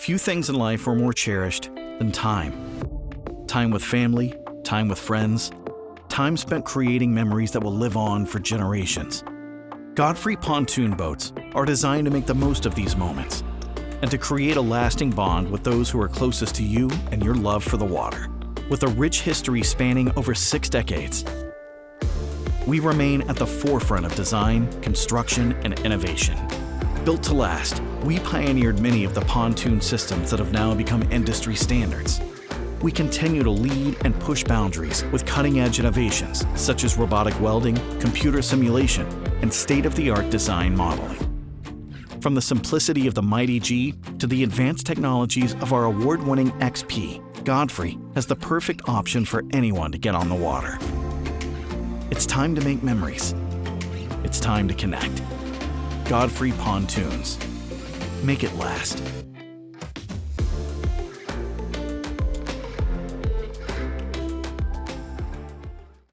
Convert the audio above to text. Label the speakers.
Speaker 1: Few things in life are more cherished than time. Time with family, time with friends, time spent creating memories that will live on for generations. Godfrey Pontoon Boats are designed to make the most of these moments and to create a lasting bond with those who are closest to you and your love for the water. With a rich history spanning over 6 decades, we remain at the forefront of design, construction, and innovation. Built to last, we pioneered many of the pontoon systems that have now become industry standards. We continue to lead and push boundaries with cutting-edge innovations such as robotic welding, computer simulation, and state-of-the-art design modeling. From the simplicity of the Mighty G to the advanced technologies of our award-winning XP, Godfrey has the perfect option for anyone to get on the water. It's time to make memories. It's time to connect. Godfrey Pontoons. Make it last.